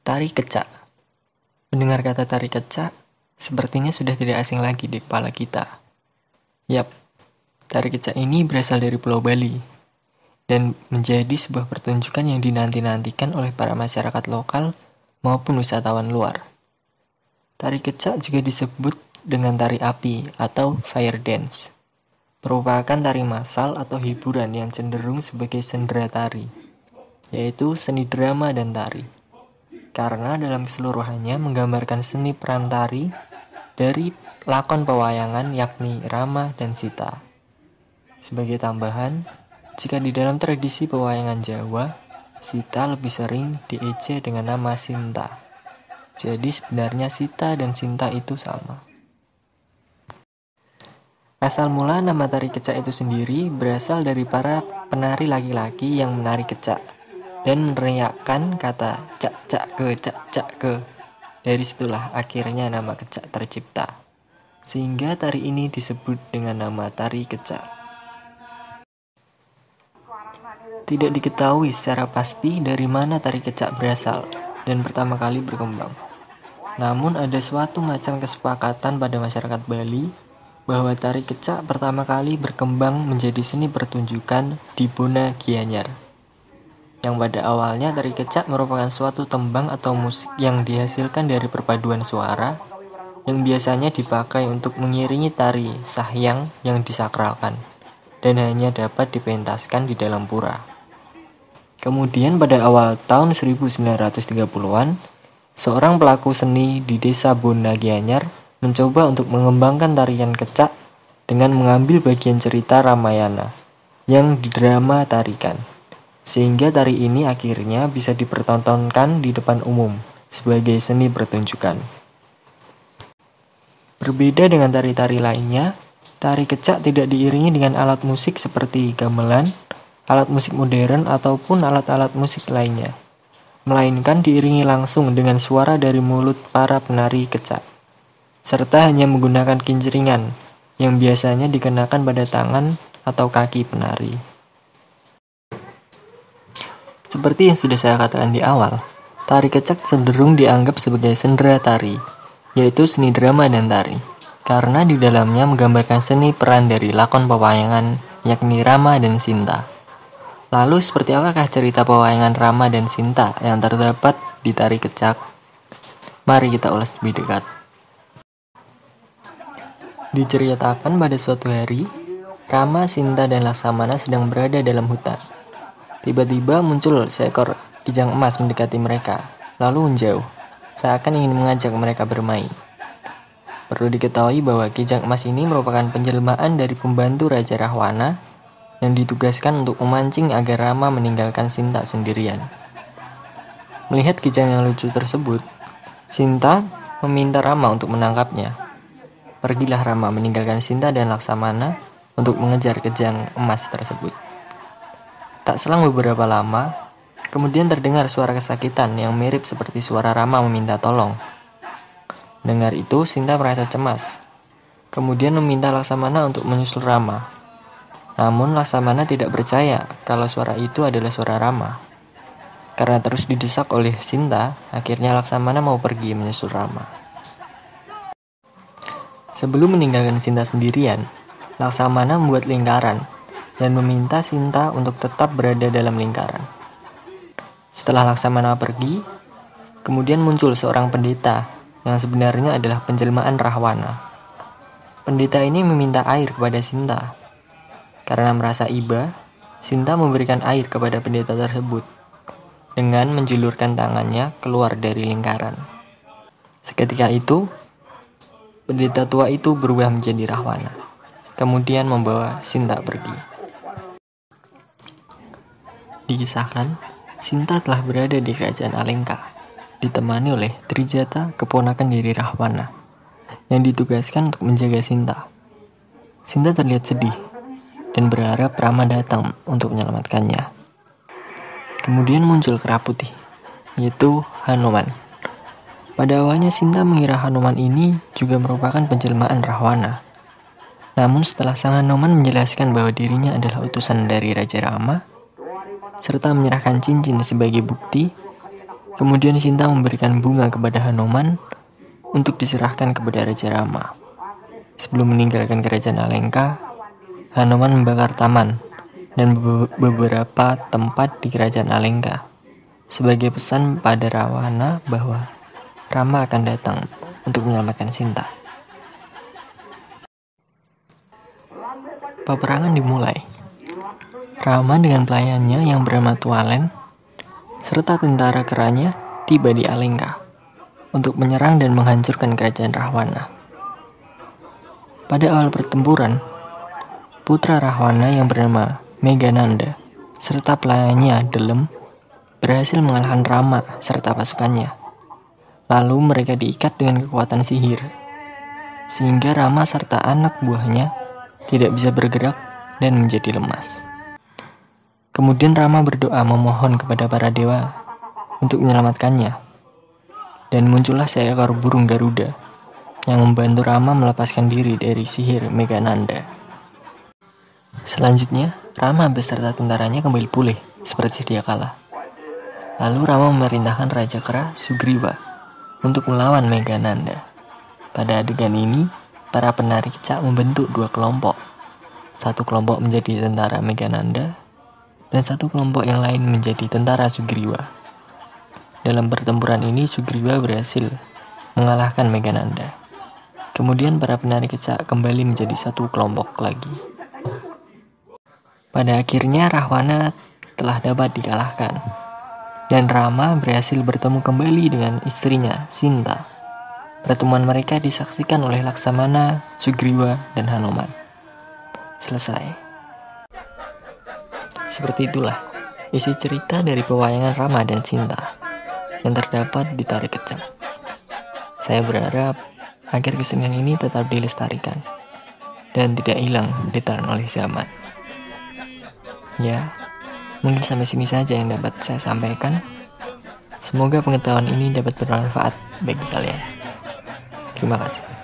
Tari kecak. Mendengar kata tari kecak, sepertinya sudah tidak asing lagi di kepala kita. Yap, tari kecak ini berasal dari Pulau Bali dan menjadi sebuah pertunjukan yang dinanti-nantikan oleh para masyarakat lokal maupun wisatawan luar. Tari kecak juga disebut dengan tari api atau fire dance. Merupakan tari massal atau hiburan yang cenderung sebagai sendera tari, yaitu seni drama dan tari. Karena dalam keseluruhannya menggambarkan seni peran tari dari lakon pewayangan yakni Rama dan Sita. Sebagai tambahan, jika di dalam tradisi pewayangan Jawa, Sita lebih sering diejek dengan nama Sinta. Jadi sebenarnya Sita dan Sinta itu sama. Asal mula nama tari kecak itu sendiri berasal dari para penari laki-laki yang menari kecak dan meneriakkan kata cak cak ke. Dari situlah akhirnya nama kecak tercipta. Sehingga tari ini disebut dengan nama tari kecak. Tidak diketahui secara pasti dari mana tari kecak berasal dan pertama kali berkembang. Namun ada suatu macam kesepakatan pada masyarakat Bali bahwa tari kecak pertama kali berkembang menjadi seni pertunjukan di Bona Gianyar. Yang pada awalnya tari kecak merupakan suatu tembang atau musik yang dihasilkan dari perpaduan suara yang biasanya dipakai untuk mengiringi tari sahyang yang disakralkan dan hanya dapat dipentaskan di dalam pura. Kemudian pada awal tahun 1930-an, seorang pelaku seni di desa Bona Gianyar mencoba untuk mengembangkan tarian kecak dengan mengambil bagian cerita Ramayana yang didrama tarikan. Sehingga tari ini akhirnya bisa dipertontonkan di depan umum sebagai seni pertunjukan. Berbeda dengan tari-tari lainnya, tari kecak tidak diiringi dengan alat musik seperti gamelan, alat musik modern ataupun alat-alat musik lainnya, melainkan diiringi langsung dengan suara dari mulut para penari kecak, serta hanya menggunakan kinceringan yang biasanya dikenakan pada tangan atau kaki penari. Seperti yang sudah saya katakan di awal, tari kecak cenderung dianggap sebagai sendera tari, yaitu seni drama dan tari, karena di dalamnya menggambarkan seni peran dari lakon pewayangan, yakni Rama dan Sinta. Lalu seperti apakah cerita pewayangan Rama dan Sinta yang terdapat di tari kecak? Mari kita ulas lebih dekat. Diceritakan pada suatu hari, Rama, Sinta, dan Laksamana sedang berada dalam hutan. Tiba-tiba muncul seekor kijang emas mendekati mereka, lalu menjauh, seakan ingin mengajak mereka bermain. Perlu diketahui bahwa kijang emas ini merupakan penjelmaan dari pembantu Raja Rahwana yang ditugaskan untuk memancing agar Rama meninggalkan Sinta sendirian. Melihat kijang yang lucu tersebut, Sinta meminta Rama untuk menangkapnya. Pergilah Rama meninggalkan Sinta dan Laksamana untuk mengejar kijang emas tersebut. Tak selang beberapa lama, kemudian terdengar suara kesakitan yang mirip seperti suara Rama meminta tolong. Dengar itu, Sinta merasa cemas. Kemudian meminta Laksamana untuk menyusul Rama. Namun Laksamana tidak percaya kalau suara itu adalah suara Rama. Karena terus didesak oleh Sinta, akhirnya Laksamana mau pergi menyusul Rama. Sebelum meninggalkan Sinta sendirian, Laksamana membuat lingkaran dan meminta Sinta untuk tetap berada dalam lingkaran. Setelah Laksamana pergi, kemudian muncul seorang pendeta yang sebenarnya adalah penjelmaan Rahwana. Pendeta ini meminta air kepada Sinta. Karena merasa iba, Sinta memberikan air kepada pendeta tersebut dengan menjulurkan tangannya keluar dari lingkaran. Seketika itu, pendeta tua itu berubah menjadi Rahwana, kemudian membawa Sinta pergi. Dikisahkan, Sinta telah berada di kerajaan Alengka, ditemani oleh Trijata, keponakan dari Rahwana, yang ditugaskan untuk menjaga Sinta. Sinta terlihat sedih dan berharap Rama datang untuk menyelamatkannya. Kemudian muncul kera putih, yaitu Hanuman. Pada awalnya Sinta mengira Hanuman ini juga merupakan penjelmaan Rahwana. Namun setelah sang Hanuman menjelaskan bahwa dirinya adalah utusan dari Raja Rama, serta menyerahkan cincin sebagai bukti, Kemudian Sinta memberikan bunga kepada Hanoman untuk diserahkan kepada Raja Rama. Sebelum meninggalkan kerajaan Alengka, Hanoman membakar taman dan beberapa tempat di kerajaan Alengka sebagai pesan pada Rawana bahwa Rama akan datang untuk menyelamatkan Sinta. Peperangan dimulai. Rama dengan pelayannya yang bernama Tualen serta tentara keranya tiba di Alengka untuk menyerang dan menghancurkan kerajaan Rahwana. Pada awal pertempuran, putra Rahwana yang bernama Meghananda serta pelayannya Delem berhasil mengalahkan Rama serta pasukannya. Lalu mereka diikat dengan kekuatan sihir, sehingga Rama serta anak buahnya tidak bisa bergerak dan menjadi lemas. Kemudian Rama berdoa memohon kepada para dewa untuk menyelamatkannya. Dan muncullah seekor burung Garuda yang membantu Rama melepaskan diri dari sihir Meghananda. Selanjutnya, Rama beserta tentaranya kembali pulih seperti sedia kala. Lalu Rama memerintahkan Raja Kera Sugriwa untuk melawan Meghananda. Pada adegan ini, para penari kecak membentuk dua kelompok. Satu kelompok menjadi tentara Meghananda dan satu kelompok yang lain menjadi tentara Sugriwa. Dalam pertempuran ini Sugriwa berhasil mengalahkan Meghananda. Kemudian para penari kecak kembali menjadi satu kelompok lagi. Pada akhirnya Rahwana telah dapat dikalahkan dan Rama berhasil bertemu kembali dengan istrinya Sinta. Pertemuan mereka disaksikan oleh Laksamana, Sugriwa, dan Hanoman. Selesai. Seperti itulah isi cerita dari pewayangan Rama dan Sinta yang terdapat di Tari Kecak. Saya berharap agar kesenian ini tetap dilestarikan dan tidak hilang ditelan oleh zaman. Ya, mungkin sampai sini saja yang dapat saya sampaikan. Semoga pengetahuan ini dapat bermanfaat bagi kalian. Terima kasih.